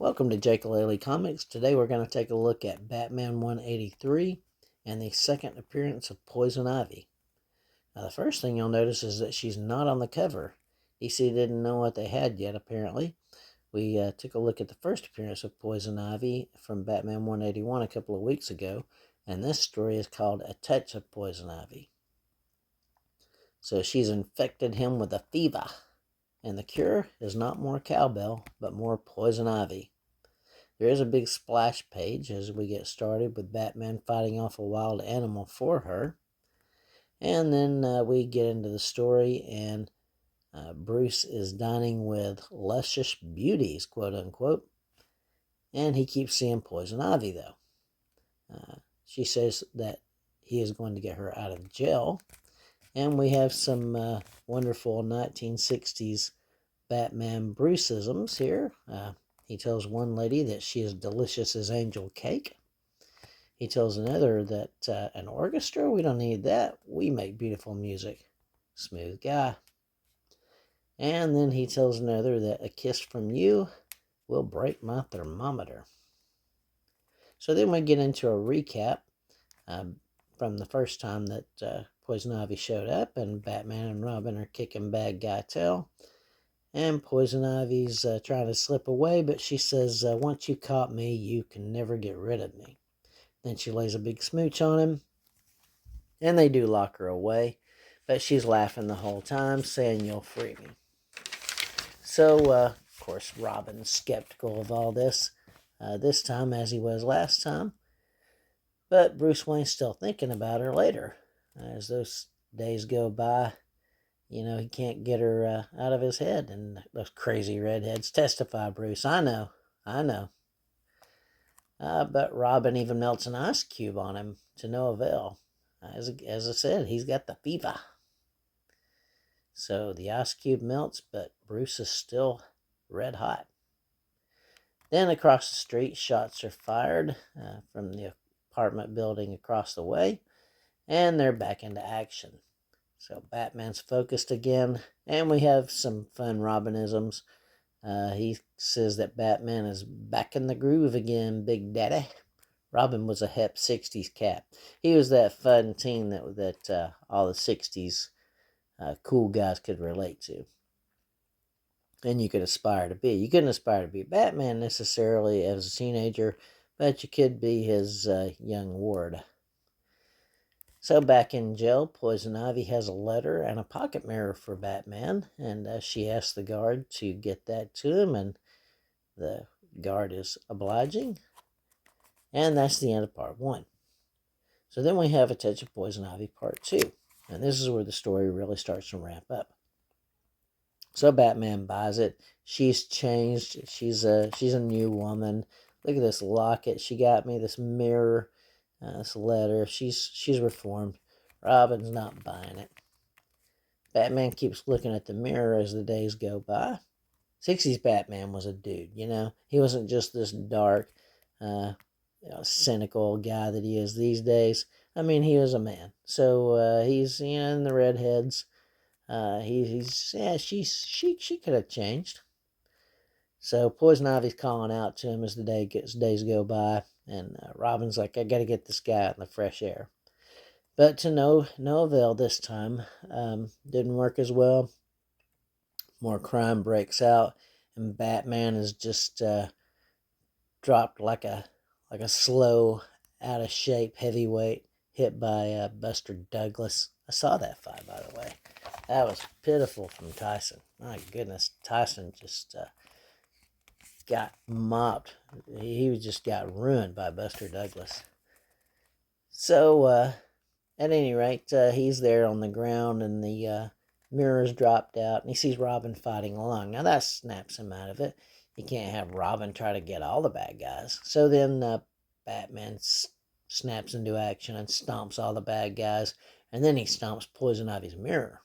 Welcome to Jailbreak Comics. Today we're going to take a look at Batman 183 and the second appearance of Poison Ivy. Now, the first thing you'll notice is that she's not on the cover. DC didn't know what they had yet, apparently. We took a look at the first appearance of Poison Ivy from Batman 181 a couple of weeks ago, and this story is called A Touch of Poison Ivy. So she's infected him with a fever, and the cure is not more cowbell, but more poison ivy. There is a big splash page as we get started with Batman fighting off a wild animal for her. And then we get into the story, and Bruce is dining with luscious beauties, quote unquote. And he keeps seeing Poison Ivy, though. She says that he is going to get her out of jail. And we have some wonderful 1960s Batman Bruceisms here. He tells one lady that she is delicious as angel cake. He tells another that an orchestra, we don't need that. We make beautiful music. Smooth guy. And then he tells another that a kiss from you will break my thermometer. So then we get into a recap from the first time that Poison Ivy showed up, and Batman and Robin are kicking bad guy tail. And Poison Ivy's trying to slip away, but she says, once you caught me, you can never get rid of me. Then she lays a big smooch on him, and they do lock her away, but she's laughing the whole time, saying, you'll free me. So, of course, Robin's skeptical of all this time as he was last time, but Bruce Wayne's still thinking about her later. As those days go by, you know, he can't get her out of his head. And those crazy redheads testify, Bruce. I know. But Robin even melts an ice cube on him to no avail. As I said, he's got the fever. So the ice cube melts, but Bruce is still red hot. Then across the street, shots are fired from the apartment building across the way, and they're back into action. So Batman's focused again, and we have some fun Robinisms. He says that Batman is back in the groove again, Big Daddy. Robin was a hep 60s cat. He was that fun teen that all the 60s cool guys could relate to. And you could aspire to be. You couldn't aspire to be Batman necessarily as a teenager, but you could be his young ward. So back in jail, Poison Ivy has a letter and a pocket mirror for Batman, and she asks the guard to get that to him, and the guard is obliging. And that's the end of part 1. So then we have A Touch of Poison Ivy part 2, and this is where the story really starts to ramp up. So Batman buys it. She's changed. She's a new woman. Look at this locket she got me, this mirror. This letter, she's reformed. Robin's not buying it. Batman keeps looking at the mirror as the days go by. 60s Batman was a dude, you know. He wasn't just this dark, cynical guy that he is these days. I mean, he was a man. So he's in the redheads. She could have changed. So Poison Ivy's calling out to him as the days go by. And Robin's like, I got to get this guy out in the fresh air. But to no avail this time. Didn't work as well. More crime breaks out. And Batman is just dropped like a slow, out of shape heavyweight hit by Buster Douglas. I saw that fight, by the way. That was pitiful from Tyson. My goodness, Tyson just got mopped. He just got ruined by Buster Douglas. So, at any rate, he's there on the ground, and the mirror's dropped out, and he sees Robin fighting along. Now, that snaps him out of it. You can't have Robin try to get all the bad guys. So then Batman snaps into action and stomps all the bad guys, and then he stomps Poison Ivy's mirror.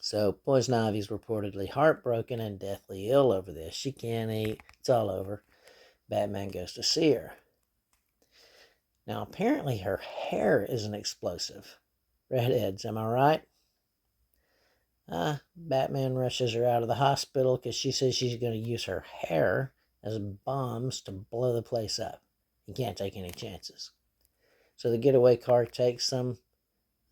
So Poison Ivy's reportedly heartbroken and deathly ill over this. She can't eat. It's all over. Batman goes to see her. Now, apparently her hair is an explosive. Redheads, am I right? Batman rushes her out of the hospital because she says she's going to use her hair as bombs to blow the place up. He can't take any chances. So the getaway car takes them.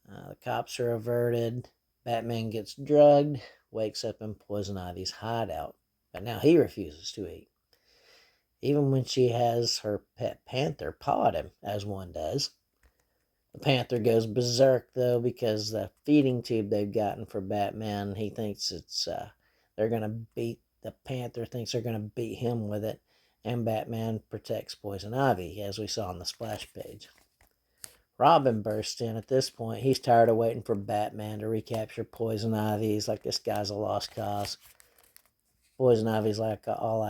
The cops are averted. Batman gets drugged, wakes up in Poison Ivy's hideout. But now he refuses to eat. Even when she has her pet panther paw at him, as one does. The panther goes berserk, though, because the feeding tube they've gotten for Batman, he thinks they're going to beat, the panther thinks they're going to beat him with it, and Batman protects Poison Ivy, as we saw on the splash page. Robin bursts in at this point. He's tired of waiting for Batman to recapture Poison Ivy. He's like, this guy's a lost cause. Poison Ivy's like,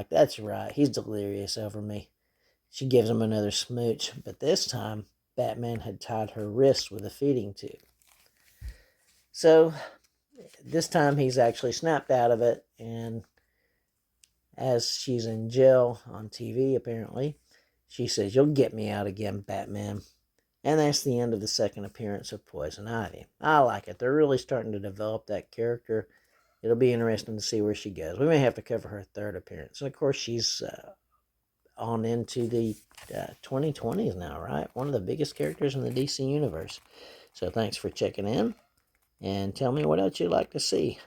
that's right, he's delirious over me. She gives him another smooch, but this time, Batman had tied her wrist with a feeding tube. So, this time he's actually snapped out of it, and as she's in jail on TV, apparently, she says, "You'll get me out again, Batman." And that's the end of the second appearance of Poison Ivy. I like it. They're really starting to develop that character. It'll be interesting to see where she goes. We may have to cover her third appearance. And of course, she's on into the 2020s now, right? One of the biggest characters in the DC universe. So thanks for checking in, and tell me what else you'd like to see.